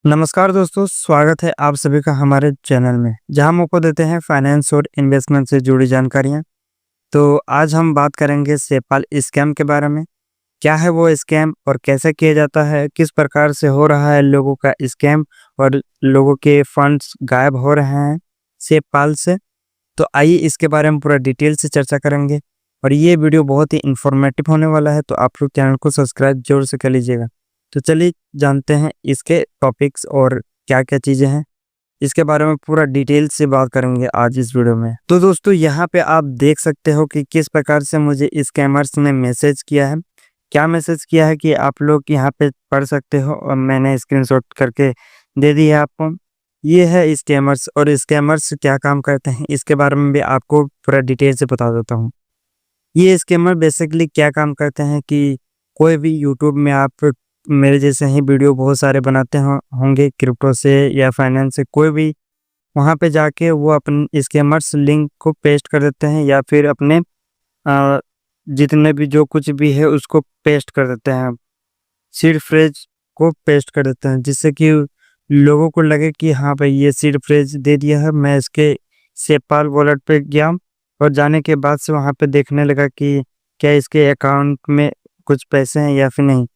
नमस्कार दोस्तों, स्वागत है आप सभी का हमारे चैनल में, जहां हम आपको देते हैं फाइनेंस और इन्वेस्टमेंट से जुड़ी जानकारियां। तो आज हम बात करेंगे सेपाल स्कैम के बारे में। क्या है वो स्कैम और कैसे किया जाता है, किस प्रकार से हो रहा है लोगों का स्कैम और लोगों के फंड्स गायब हो रहे हैं सेपाल से। तो आइए इसके बारे में पूरा डिटेल से चर्चा करेंगे और ये वीडियो बहुत ही इंफॉर्मेटिव होने वाला है, तो आप लोग चैनल को सब्सक्राइब जरूर से कर लीजिएगा। तो चलिए जानते हैं इसके टॉपिक्स और क्या-क्या चीज़ें हैं। इसके बारे में पूरा डिटेल से बात करेंगे आज इस वीडियो में। तो दोस्तों यहाँ पे आप देख सकते हो कि किस प्रकार से मुझे स्कैमर्स ने मैसेज किया है। क्या मैसेज किया है कि आप लोग यहाँ पे पढ़ सकते हो और मैंने स्क्रीनशॉट करके दे दी है आपको। ये है स्कैमर्स और स्कैमर्स क्या काम करते हैं इसके बारे में भी आपको पूरा डिटेल से बता देता हूँ। ये स्कैमर बेसिकली क्या काम करते हैं कि कोई भी यूट्यूब में आप मेरे जैसे ही वीडियो बहुत सारे बनाते होंगे क्रिप्टो से या फाइनेंस से, कोई भी वहाँ पे जाके वो अपने स्कैमर्स लिंक को पेस्ट कर देते हैं या फिर अपने जितने भी जो कुछ भी है उसको पेस्ट कर देते हैं, सीड फ्रेज को पेस्ट कर देते हैं, जिससे कि लोगों को लगे कि हाँ भाई ये सीड फ्रेज दे दिया है। मैं इसके सेपाल वॉलेट पे गया और जाने के बाद से वहाँ पे देखने लगा कि क्या इसके अकाउंट में कुछ पैसे हैं या फिर नहीं।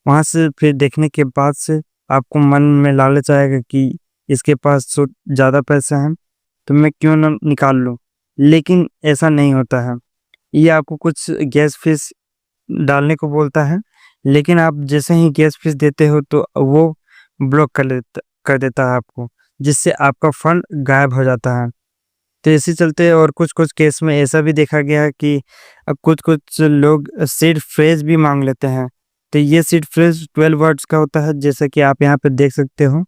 वहाँ से फिर देखने के बाद से आपको मन में लालच आएगा कि इसके पास तो ज़्यादा पैसे हैं, तो मैं क्यों ना निकाल लूँ। लेकिन ऐसा नहीं होता है। ये आपको कुछ गैस फीस डालने को बोलता है, लेकिन आप जैसे ही गैस फीस देते हो तो वो ब्लॉक कर देता है आपको, जिससे आपका फंड गायब हो जाता है। तो इसी चलते और कुछ-कुछ केस में ऐसा भी देखा गया है कि कुछ-कुछ लोग सीड फ्रेज भी माँग लेते हैं। तो ये सीड फ्रेज 12 वर्ड्स का होता है, जैसा कि आप यहाँ पे देख सकते हो।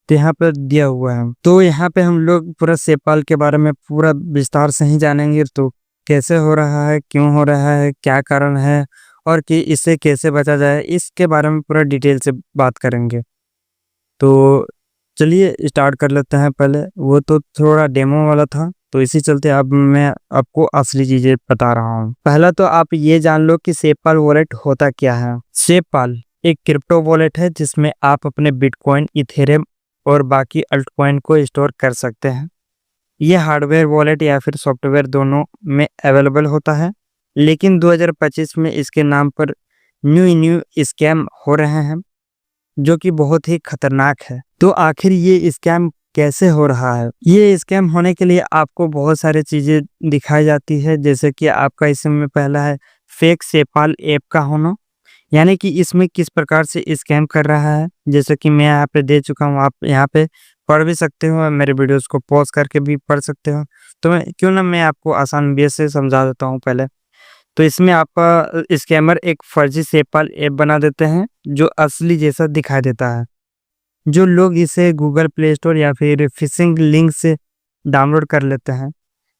तो यहाँ पे दिया हुआ है। तो यहाँ पे हम लोग पूरा सेपाल के बारे में पूरा विस्तार से ही जानेंगे। तो कैसे हो रहा है, क्यों हो रहा है, क्या कारण है और कि इससे कैसे बचा जाए, इसके बारे में पूरा डिटेल से बात करेंगे। तो चलिए स्टार्ट कर लेते हैं। पहले वो तो थोड़ा डेमो वाला था, तो इसी चलते अब मैं आपको असली चीजें बता रहा हूँ। पहला तो आप ये जान लो कि सेपाल वॉलेट होता क्या है। सेपाल एक क्रिप्टो वॉलेट है जिसमें आप अपने बिटकॉइन, इथेरियम और बाकी अल्ट कॉइन को स्टोर कर सकते हैं। ये हार्डवेयर वॉलेट या फिर सॉफ्टवेयर दोनों में अवेलेबल होता है, लेकिन 2025 में इसके नाम पर न्यू स्कैम हो रहे हैं, जो कि बहुत ही खतरनाक है। तो आखिर ये स्कैम कैसे हो रहा है? ये स्कैम होने के लिए आपको बहुत सारी चीजें दिखाई जाती है, जैसे कि आपका इसमें पहला है फेक सेपाल ऐप का होना, यानी कि इसमें किस प्रकार से स्कैम कर रहा है। जैसे कि मैं यहाँ पे दे चुका हूँ, आप यहाँ पे पढ़ भी सकते हो, मेरे वीडियोस को पॉज करके भी पढ़ सकते हो। तो मैं आपको आसान वे से समझा देता हूँ पहले। तो इसमें आपका स्कैमर एक फर्जी सेपाल ऐप बना देते हैं जो असली जैसा दिखाई देता है। जो लोग इसे गूगल प्ले स्टोर या फिर फिशिंग लिंक से डाउनलोड कर लेते हैं,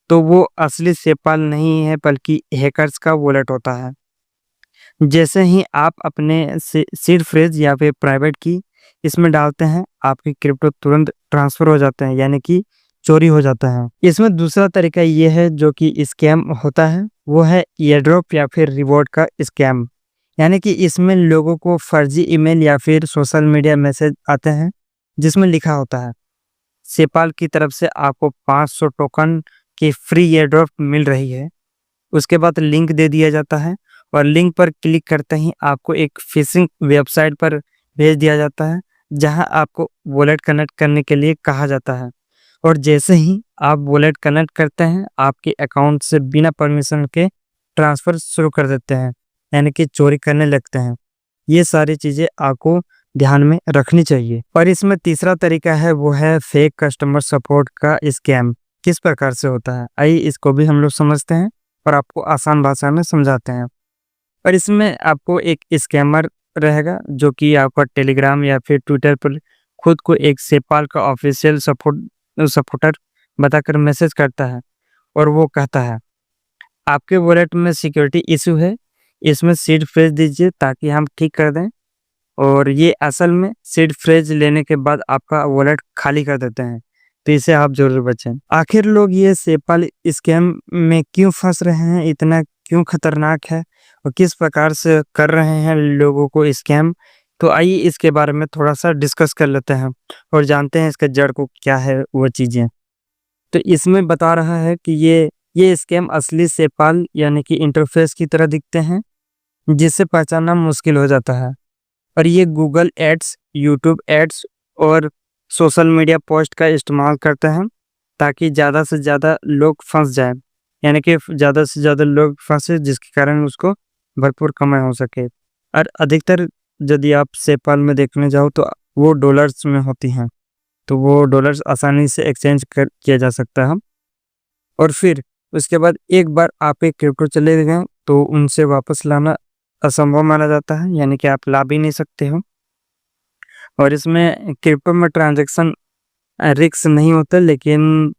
तो वो असली सेपाल नहीं है बल्कि हैकर्स का वॉलेट होता है। जैसे ही आप अपने सीड फ्रेज या फिर प्राइवेट की इसमें डालते हैं, आपके क्रिप्टो तुरंत ट्रांसफर हो जाते हैं, यानी कि चोरी हो जाता है। इसमें दूसरा तरीका ये है जो कि स्कैम होता है, वो है एयरड्रॉप या फिर रिवॉर्ड का स्कैम। यानी कि इसमें लोगों को फर्जी ईमेल या फिर सोशल मीडिया मैसेज आते हैं, जिसमें लिखा होता है सेपाल की तरफ से आपको 500 टोकन की फ्री एयरड्रॉप मिल रही है। उसके बाद लिंक दे दिया जाता है और लिंक पर क्लिक करते ही आपको एक फिशिंग वेबसाइट पर भेज दिया जाता है, जहां आपको वॉलेट कनेक्ट करने के लिए कहा जाता है। और जैसे ही आप वॉलेट कनेक्ट करते हैं, आपके अकाउंट से बिना परमिशन के ट्रांसफ़र शुरू कर देते हैं, यानी कि चोरी करने लगते हैं। ये सारी चीज़ें आपको ध्यान में रखनी चाहिए। और इसमें तीसरा तरीका है, वो है फेक कस्टमर सपोर्ट का स्कैम। किस प्रकार से होता है, आइए इसको भी हम लोग समझते हैं और आपको आसान भाषा में समझाते हैं। और इसमें आपको एक स्कैमर रहेगा जो कि आपका टेलीग्राम या फिर ट्विटर पर खुद को एक सेपाल का ऑफिशियल सपोर्टर बताकर मैसेज करता है और वो कहता है आपके वॉलेट में सिक्योरिटी इशू है, इसमें सीड फ्रेज दीजिए ताकि हम ठीक कर दें। और ये असल में सीड फ्रेज लेने के बाद आपका वॉलेट खाली कर देते हैं, तो इससे आप जरूर बचें। आखिर लोग ये सेपाल स्कैम में क्यों फंस रहे हैं, इतना क्यों खतरनाक है और किस प्रकार से कर रहे हैं लोगों को स्कैम, तो आइए इसके बारे में थोड़ा-सा डिस्कस कर लेते हैं और जानते हैं इसका जड़ को क्या है वो चीज़ें। तो इसमें बता रहा है कि ये स्कैम असली सेपाल यानी कि इंटरफेस की तरह दिखते हैं, जिसे पहचानना मुश्किल हो जाता है। और ये गूगल एड्स, यूट्यूब एड्स और सोशल मीडिया पोस्ट का इस्तेमाल करते हैं ताकि ज़्यादा से ज़्यादा लोग फँस जाएँ। यानी कि ज़्यादा से ज़्यादा लोग फँसे जिसके कारण उसको भरपूर कमाई हो सके। और अधिकतर यदि आप सेपाल में देखने जाओ तो वो डॉलर्स में होती हैं, तो वो डॉलर्स आसानी से एक्सचेंज कर किया जा सकता है। और फिर उसके बाद एक बार आप एक क्रिप्टो चले गए तो उनसे वापस लाना असंभव माना जाता है, यानी कि आप ला भी नहीं सकते हो। और इसमें क्रिप्टो में ट्रांज़ैक्शन रिस्क नहीं होता, लेकिन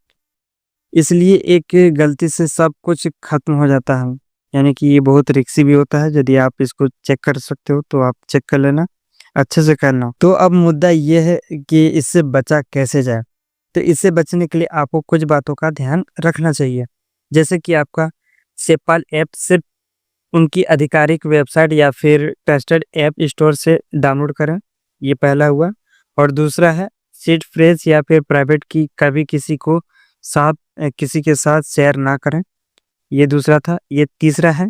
इसलिए एक गलती से सब कुछ खत्म हो जाता है। यानी कि ये बहुत रिस्की भी होता है, यदि आप इसको चेक कर सकते हो तो आप चेक कर लेना, अच्छे से करना। तो अब मुद्दा ये है कि इससे बचा कैसे जाए? तो इससे बचने के लिए आपको कुछ बातों का ध्यान रखना चाहिए। जैसे कि आपका सेपाल ऐप सिर्फ उनकी आधिकारिक वेबसाइट या फिर ट्रस्टेड ऐप स्टोर से डाउनलोड करें, ये पहला हुआ। और दूसरा है सीड फ्रेज या फिर प्राइवेट की कभी किसी के साथ शेयर ना करें, ये दूसरा था। ये तीसरा है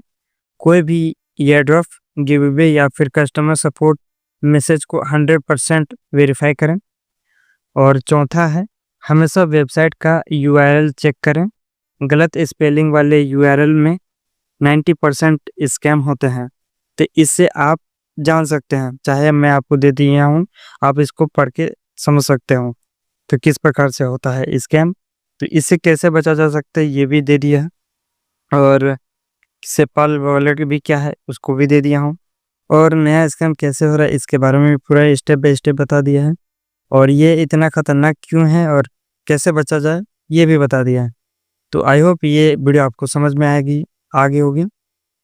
कोई भी एयरड्रॉप, गिवअवे या फिर कस्टमर सपोर्ट मैसेज को 100% वेरीफाई करें। और चौथा है हमेशा वेबसाइट का यूआरएल चेक करें, गलत स्पेलिंग वाले यूआरएल में 90% स्कैम होते हैं। तो इससे आप जान सकते हैं, चाहे मैं आपको दे दिया हूँ, आप इसको पढ़ के समझ सकते हो तो किस प्रकार से होता है स्कैम। तो इससे कैसे बचा जा सकता है ये भी दे दिया है। और सेपाल वॉलेट भी क्या है उसको भी दे दिया हूँ। और नया स्कैम कैसे हो रहा है इसके बारे में भी पूरा स्टेप बाय स्टेप बता दिया है। और ये इतना खतरनाक क्यों है और कैसे बचा जाए ये भी बता दिया है। तो आई होप ये वीडियो आपको समझ में आएगी, आगे होगी।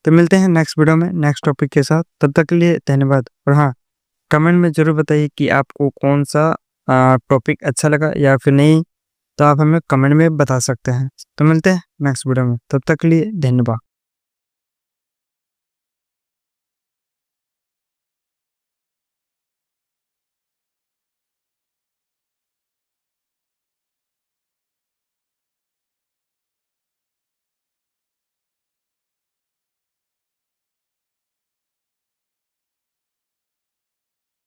तो मिलते हैं नेक्स्ट वीडियो में नेक्स्ट टॉपिक के साथ, तब तक के लिए धन्यवाद। और हाँ, कमेंट में ज़रूर बताइए कि आपको कौन सा टॉपिक अच्छा लगा या फिर नहीं, तो आप हमें कमेंट में बता सकते हैं। तो मिलते हैं नेक्स्ट वीडियो में, तब तक के लिए धन्यवाद।